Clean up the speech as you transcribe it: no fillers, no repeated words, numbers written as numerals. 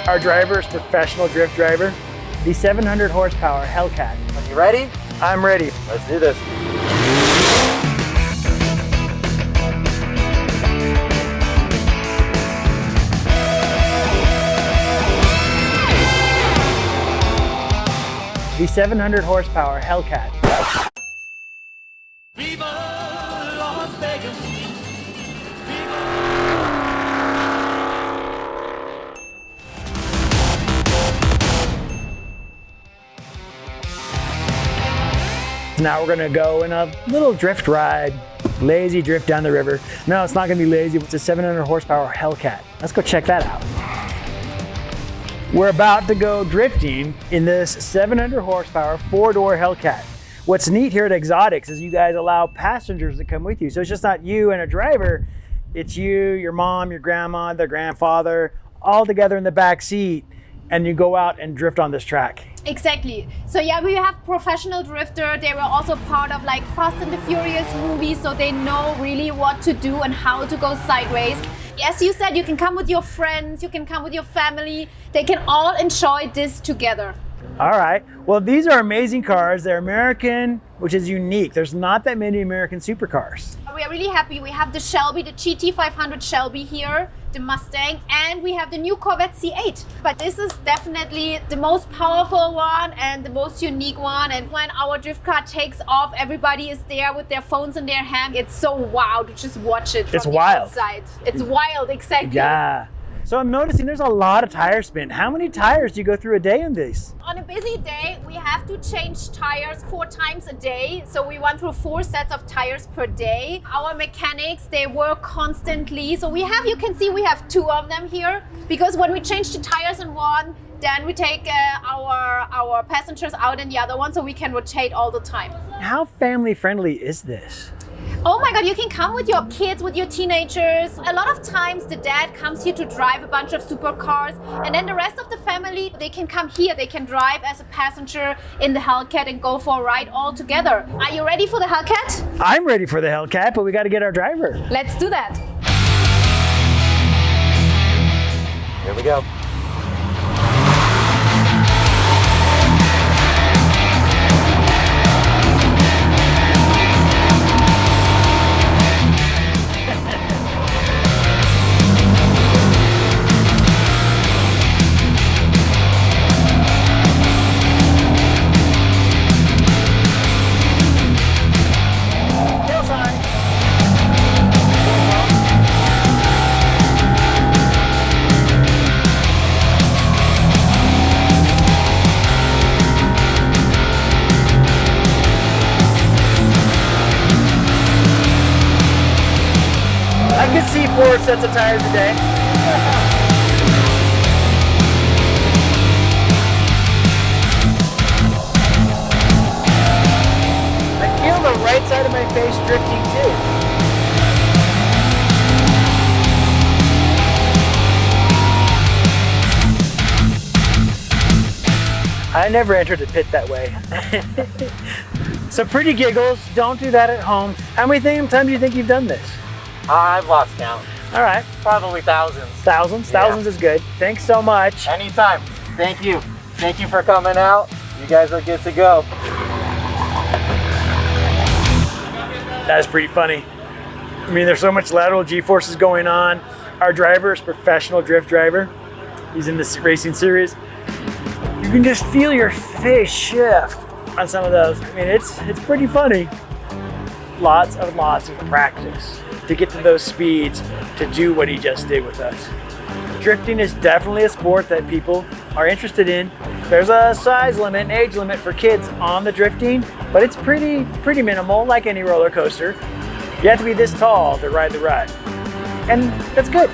Our driver is professional drift driver, the 700 horsepower Hellcat. Are you ready? I'm ready. Let's do this. The 700 horsepower Hellcat. Viva Las Vegas. Now we're gonna go in a little drift ride, lazy drift down the river. No, it's not gonna be lazy, it's a 700 horsepower Hellcat. Let's go check that out. We're about to go drifting in this 700 horsepower four-door Hellcat. What's neat here at Exotics is you guys allow passengers to come with you. So it's just not you and a driver, it's you, your mom, your grandma, their grandfather, all together in the back seat, and you go out and drift on this track. Exactly. So yeah, we have professional drifter. They were also part of like Fast and the Furious movies, so they know really what to do and how to go sideways. As you said, you can come with your friends, you can come with your family. They can all enjoy this together. All right. Well, these are amazing cars. They're American, which is unique. There's not that many American supercars. We are really happy. We have the Shelby, the GT500 Shelby here, the Mustang, and we have the new Corvette C8. But this is definitely the most powerful one and the most unique one. And when our drift car takes off, everybody is there with their phones in their hand. It's so wow to just watch it from the outside. It's wild, exactly. Yeah. So I'm noticing there's a lot of tire spin. How many tires do you go through a day in these? On a busy day, we have to change tires 4 times a day. So we run through 4 sets of tires per day. Our mechanics, they work constantly. So we have, you can see we have 2 of them here, because when we change the tires in one, then we take our passengers out in the other one, so we can rotate all the time. How family friendly is this? Oh my God, you can come with your kids, with your teenagers. A lot of times the dad comes here to drive a bunch of supercars, and then the rest of the family, they can come here. They can drive as a passenger in the Hellcat and go for a ride all together. Are you ready for the Hellcat? I'm ready for the Hellcat, but we got to get our driver. Let's do that. Here we go. I could see 4 sets of tires a day. I feel the right side of my face drifting too. I never entered a pit that way. So pretty giggles, don't do that at home. How many times do you think you've done this? I've lost count. All right. Probably thousands. Thousands? Yeah. Thousands is good. Thanks so much. Anytime. Thank you. Thank you for coming out. You guys are good to go. That's pretty funny. I mean, there's so much lateral G-forces going on. Our driver is professional drift driver. He's in this racing series. You can just feel your face shift on some of those. I mean, it's pretty funny. Lots of practice to get to those speeds to do what he just did with us. Drifting is definitely a sport that people are interested in. There's a size limit, an age limit for kids on the drifting, but it's pretty minimal, like any roller coaster. You have to be this tall to ride the ride. And that's good.